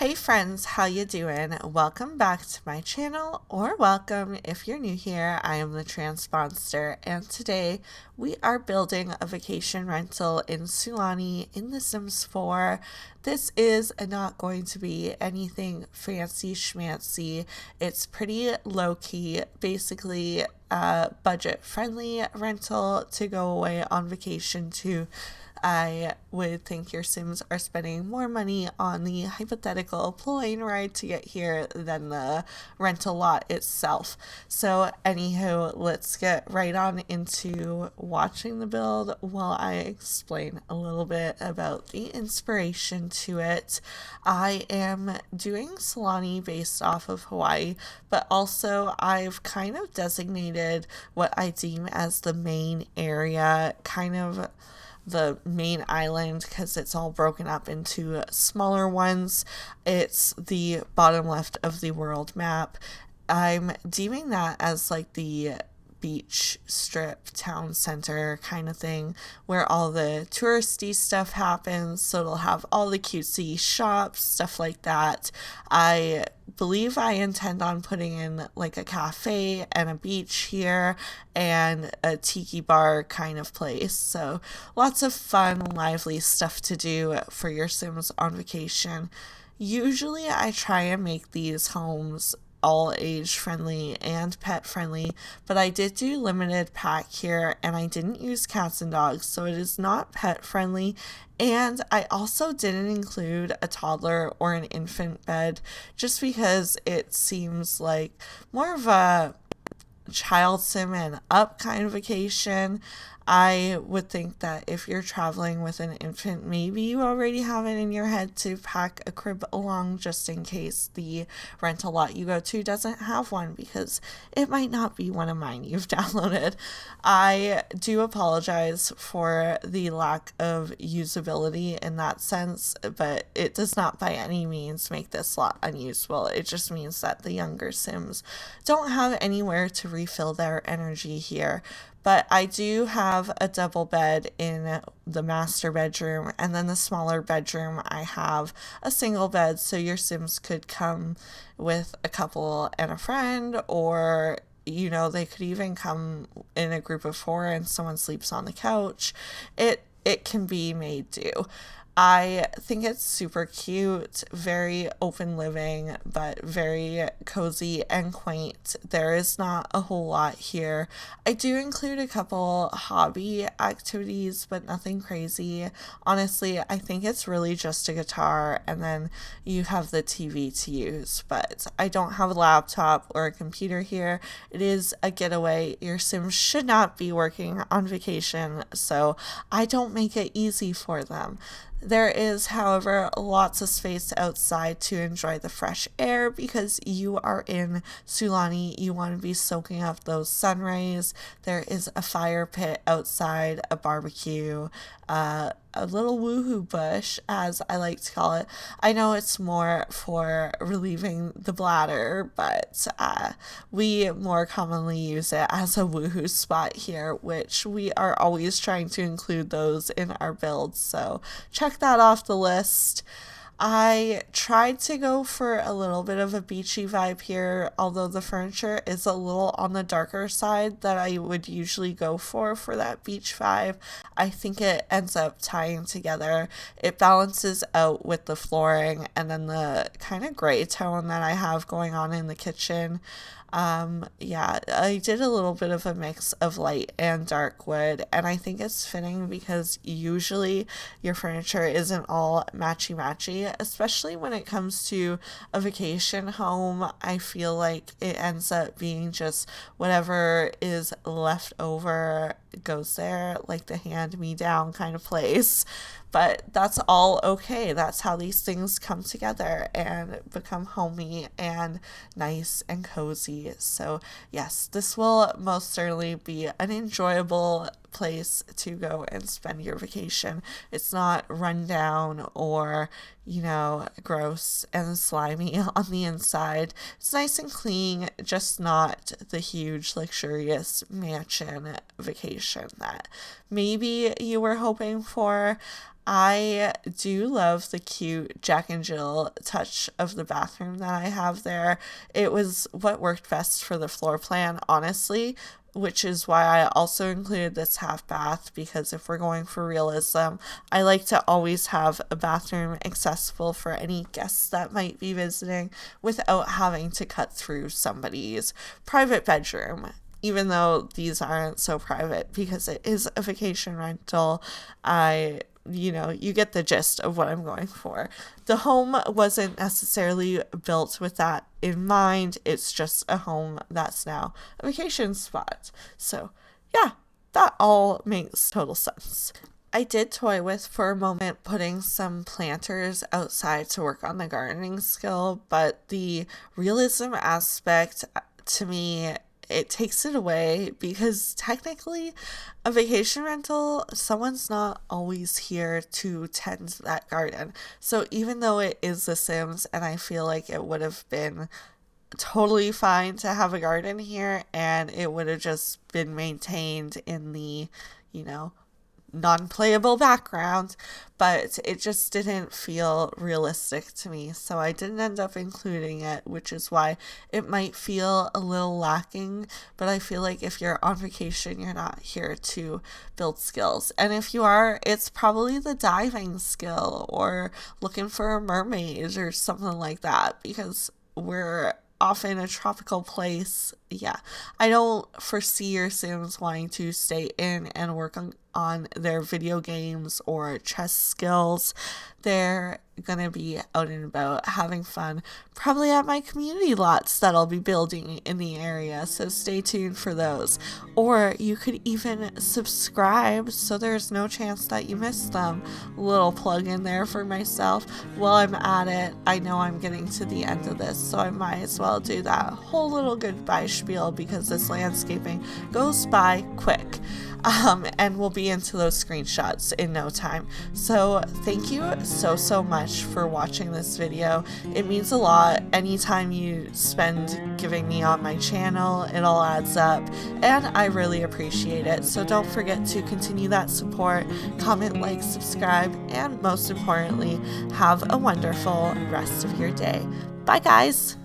Hey friends, how you doing? Welcome back to my channel, or welcome if you're new here. I am the TheTranspondster, and today we are building a vacation rental in Sulani in The Sims 4. This is not going to be anything fancy schmancy. It's pretty low-key, basically a budget-friendly rental to go away on vacation to. I would think your Sims are spending more money on the hypothetical plane ride to get here than the rental lot itself. So, anywho, let's get right on into watching the build while I explain a little bit about the inspiration to it. I am doing Sulani based off of Hawaii, but also I've kind of designated what I deem as the main area, kind of the main island, because it's all broken up into smaller ones. It's the bottom left of the world map. I'm deeming that as like the beach strip town center kind of thing where all the touristy stuff happens, so it'll have all the cutesy shops, stuff like that. I believe I intend on putting in like a cafe and a beach here and a tiki bar kind of place, so lots of fun lively stuff to do for your Sims on vacation. Usually I try and make these homes all age friendly and pet friendly, but I did do limited pack here and I didn't use cats and dogs, so it is not pet friendly. And I also didn't include a toddler or an infant bed just because it seems like more of a child sim and up kind of vacation. I would think that if you're traveling with an infant, maybe you already have it in your head to pack a crib along just in case the rental lot you go to doesn't have one, because it might not be one of mine you've downloaded. I do apologize for the lack of usability in that sense, but it does not by any means make this lot unusable. It just means that the younger Sims don't have anywhere to refill their energy here. But I do have a double bed in the master bedroom, and then the smaller bedroom I have a single bed, so your Sims could come with a couple and a friend, or they could even come in a group of 4 and someone sleeps on the couch. It can be made do. I think it's super cute, very open living, but very cozy and quaint. There is not a whole lot here. I do include a couple hobby activities, but nothing crazy. Honestly, I think it's really just a guitar and then you have the TV to use, but I don't have a laptop or a computer here. It is a getaway. Your Sims should not be working on vacation, so I don't make it easy for them. There is, however, lots of space outside to enjoy the fresh air because you are in Sulani. You want to be soaking up those sun rays. There is a fire pit outside, a barbecue, a little woohoo bush, as I like to call it. I know it's more for relieving the bladder, but we more commonly use it as a woohoo spot here, which we are always trying to include those in our builds, so check that off the list. I tried to go for a little bit of a beachy vibe here, although the furniture is a little on the darker side that I would usually go for that beach vibe. I think it ends up tying together. It balances out with the flooring and then the kind of gray tone that I have going on in the kitchen. Yeah, I did a little bit of a mix of light and dark wood, and I think it's fitting because usually your furniture isn't all matchy, especially when it comes to a vacation home. I feel like it ends up being just whatever is left over goes there, like the hand-me-down kind of place. But that's all okay. That's how these things come together and become homey and nice and cozy. So, yes, this will most certainly be an enjoyable place to go and spend your vacation. It's not run down or, gross and slimy on the inside. It's nice and clean, just not the huge, luxurious mansion vacation that maybe you were hoping for. I do love the cute Jack and Jill touch of the bathroom that I have there. It was what worked best for the floor plan, honestly, which is why I also included this half bath, because if we're going for realism, I like to always have a bathroom accessible for any guests that might be visiting without having to cut through somebody's private bedroom. Even though these aren't so private because it is a vacation rental, you get the gist of what I'm going for. The home wasn't necessarily built with that in mind. It's just a home that's now a vacation spot. So, yeah, that all makes total sense. I did toy with for a moment putting some planters outside to work on the gardening skill, but the realism aspect to me, it takes it away, because technically a vacation rental, someone's not always here to tend that garden. So even though it is The Sims, and I feel like it would have been totally fine to have a garden here and it would have just been maintained in the, you know, non-playable background, but it just didn't feel realistic to me, so I didn't end up including it, which is why it might feel a little lacking. But I feel like if you're on vacation, you're not here to build skills, and if you are, it's probably the diving skill or looking for a mermaid or something like that, because we're off in a tropical place. Yeah, I don't foresee your Sims wanting to stay in and work on their video games or chess skills. They're gonna be out and about having fun, probably at my community lots that I'll be building in the area, so stay tuned for those. Or you could even subscribe so there's no chance that you miss them. Little plug in there for myself. While I'm at it, I know I'm getting to the end of this, so I might as well do that whole little goodbye spiel, because this landscaping goes by quick. And we'll be into those screenshots in no time. So thank you so much for watching this video. It means a lot. Anytime you spend giving me on my channel, it all adds up, and I really appreciate it. So don't forget to continue that support, comment, like, subscribe, and most importantly, have a wonderful rest of your day. Bye guys!